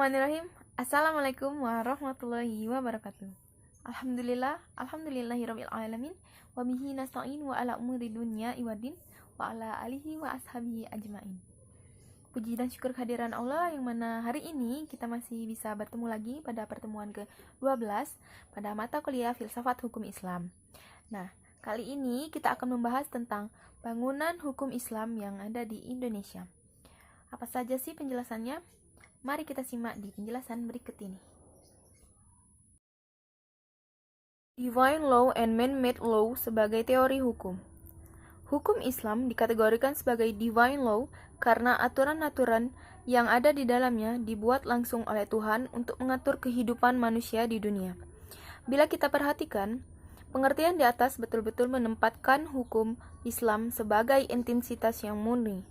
Bismillahirrahmanirrahim. Assalamualaikum warahmatullahi wabarakatuh. Alhamdulillahirabbil alamin wa bihi nasta'in wa ala umuri dunya iwadin wa ala alihi wa ashabihi ajmain. Puji dan syukur kehadiran Allah yang mana hari ini kita masih bisa bertemu lagi pada pertemuan ke-12 pada mata kuliah Filsafat Hukum Islam. Nah, kali ini kita akan membahas tentang bangunan hukum Islam yang ada di Indonesia. Apa saja sih penjelasannya? Mari kita simak di penjelasan berikut ini. Divine Law and Man-Made Law sebagai teori hukum. Hukum Islam dikategorikan sebagai Divine Law karena aturan-aturan yang ada di dalamnya dibuat langsung oleh Tuhan untuk mengatur kehidupan manusia di dunia. Bila kita perhatikan, pengertian di atas betul-betul menempatkan hukum Islam sebagai entitas yang murni,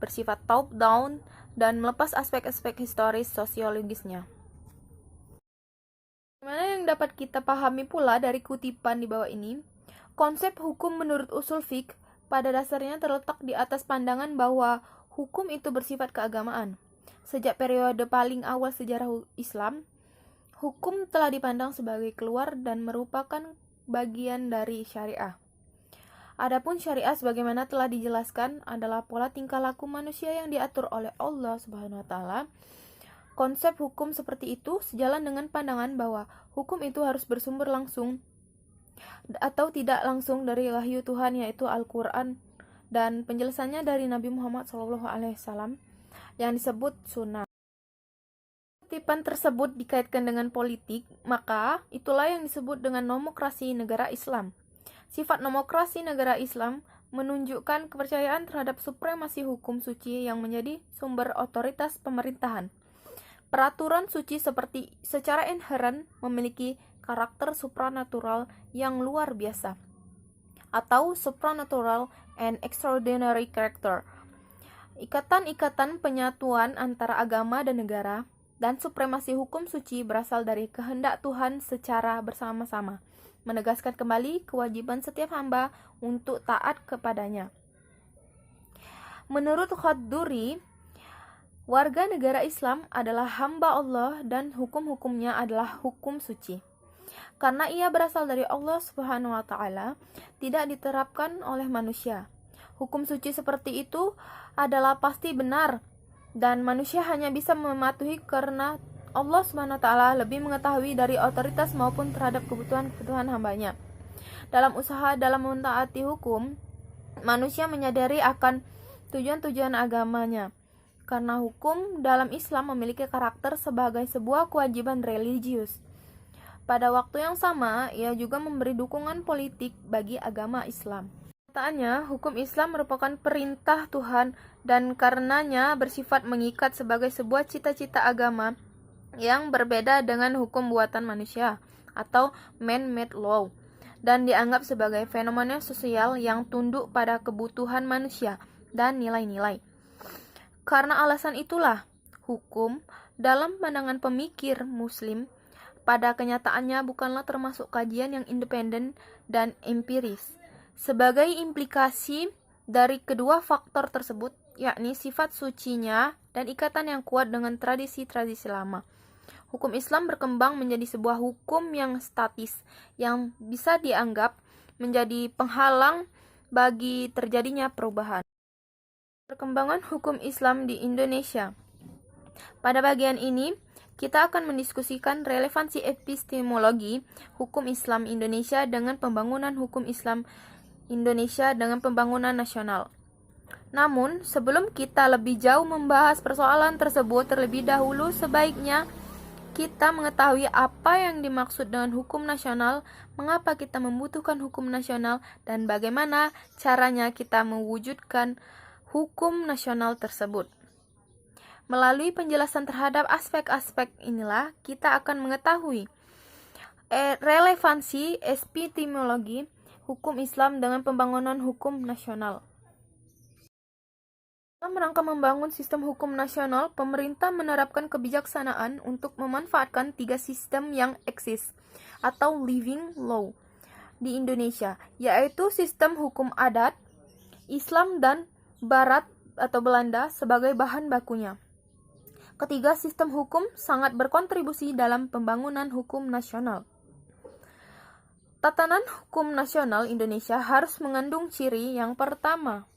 bersifat top-down, dan melepas aspek-aspek historis sosiologisnya. Bagaimana yang dapat kita pahami pula dari kutipan di bawah ini? Konsep hukum menurut usul fiqh pada dasarnya terletak di atas pandangan bahwa hukum itu bersifat keagamaan. Sejak periode paling awal sejarah Islam, hukum telah dipandang sebagai keluar dan merupakan bagian dari syariah. Adapun syariah sebagaimana telah dijelaskan adalah pola tingkah laku manusia yang diatur oleh Allah Subhanahu wa taala. Konsep hukum seperti itu sejalan dengan pandangan bahwa hukum itu harus bersumber langsung atau tidak langsung dari wahyu Tuhan, yaitu Al-Qur'an, dan penjelasannya dari Nabi Muhammad SAW yang disebut sunnah. Kutipan tersebut dikaitkan dengan politik, maka itulah yang disebut dengan nomokrasi negara Islam. Sifat nomokrasi negara Islam menunjukkan kepercayaan terhadap supremasi hukum suci yang menjadi sumber otoritas pemerintahan. Peraturan suci secara inheren memiliki karakter supranatural yang luar biasa, atau supranatural and extraordinary character. Ikatan-ikatan penyatuan antara agama dan negara dan supremasi hukum suci berasal dari kehendak Tuhan secara bersama-sama, menegaskan kembali kewajiban setiap hamba untuk taat kepadanya. Menurut Khadduri, warga negara Islam adalah hamba Allah dan hukum-hukumnya adalah hukum suci. Karena ia berasal dari Allah Subhanahu wa taala, tidak diterapkan oleh manusia. Hukum suci seperti itu adalah pasti benar dan manusia hanya bisa mematuhi karena Allah Subhanahu wa taala lebih mengetahui dari otoritas maupun terhadap kebutuhan hambanya. Dalam usaha dalam mentaati hukum, manusia menyadari akan tujuan-tujuan agamanya. Karena hukum dalam Islam memiliki karakter sebagai sebuah kewajiban religius. Pada waktu yang sama, ia juga memberi dukungan politik bagi agama Islam. Kenyataannya, hukum Islam merupakan perintah Tuhan dan karenanya bersifat mengikat sebagai sebuah cita-cita agama yang berbeda dengan hukum buatan manusia atau man-made law, dan dianggap sebagai fenomena sosial yang tunduk pada kebutuhan manusia dan nilai-nilai. Karena alasan itulah, hukum dalam pandangan pemikir Muslim pada kenyataannya bukanlah termasuk kajian yang independen dan empiris. Sebagai implikasi dari kedua faktor tersebut, yakni sifat sucinya dan ikatan yang kuat dengan tradisi-tradisi lama, hukum Islam berkembang menjadi sebuah hukum yang statis, yang bisa dianggap menjadi penghalang bagi terjadinya perubahan. Perkembangan hukum Islam di Indonesia. Pada bagian ini, kita akan mendiskusikan relevansi epistemologi hukum Islam Indonesia dengan pembangunan hukum Islam Indonesia dengan pembangunan nasional. Namun, sebelum kita lebih jauh membahas persoalan tersebut, terlebih dahulu sebaiknya kita mengetahui apa yang dimaksud dengan hukum nasional, mengapa kita membutuhkan hukum nasional, dan bagaimana caranya kita mewujudkan hukum nasional tersebut. Melalui penjelasan terhadap aspek-aspek inilah, kita akan mengetahui relevansi epistemologi hukum Islam dengan pembangunan hukum nasional. Dalam rangka membangun sistem hukum nasional, pemerintah menerapkan kebijaksanaan untuk memanfaatkan 3 sistem yang eksis atau living law di Indonesia, yaitu sistem hukum adat, Islam dan Barat atau Belanda sebagai bahan bakunya. Ketiga, sistem hukum sangat berkontribusi dalam pembangunan hukum nasional. Tatanan hukum nasional Indonesia harus mengandung ciri yang pertama,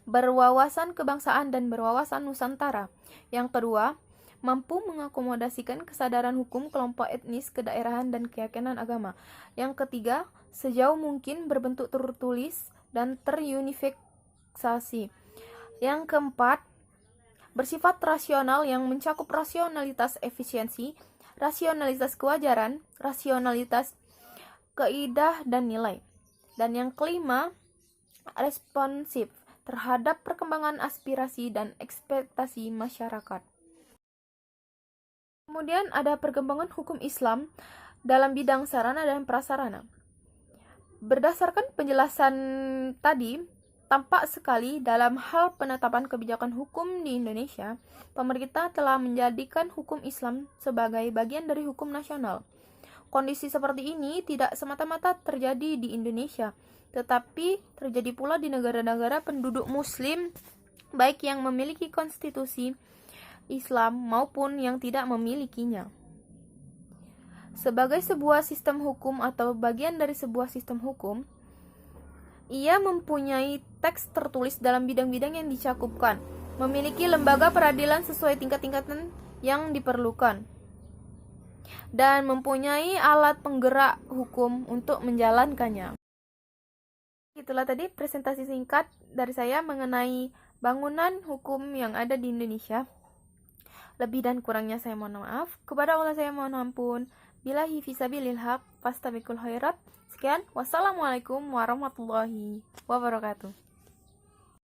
berwawasan kebangsaan dan berwawasan Nusantara. Yang kedua, mampu mengakomodasikan kesadaran hukum kelompok etnis, kedaerahan, dan keyakinan agama. Yang ketiga, sejauh mungkin berbentuk tertulis dan terunifikasi. Yang keempat, bersifat rasional yang mencakup rasionalitas efisiensi, rasionalitas kewajaran, rasionalitas kaidah dan nilai. Dan yang kelima, responsif terhadap perkembangan aspirasi dan ekspektasi masyarakat. Kemudian ada perkembangan hukum Islam dalam bidang sarana dan prasarana. Berdasarkan penjelasan tadi, tampak sekali dalam hal penetapan kebijakan hukum di Indonesia, pemerintah telah menjadikan hukum Islam sebagai bagian dari hukum nasional. Kondisi seperti ini tidak semata-mata terjadi di Indonesia, tetapi terjadi pula di negara-negara penduduk Muslim, baik yang memiliki konstitusi Islam maupun yang tidak memilikinya. Sebagai sebuah sistem hukum atau bagian dari sebuah sistem hukum, ia mempunyai teks tertulis dalam bidang-bidang yang dicakupkan, memiliki lembaga peradilan sesuai tingkat-tingkatan yang diperlukan, dan mempunyai alat penggerak hukum untuk menjalankannya. Itulah tadi presentasi singkat dari saya mengenai bangunan hukum yang ada di Indonesia. Lebih dan kurangnya saya mohon maaf. Kepada Allah saya mohon ampun. Billahi fisabilil haq, fastabiqul khairat. Sekian, wassalamualaikum warahmatullahi wabarakatuh.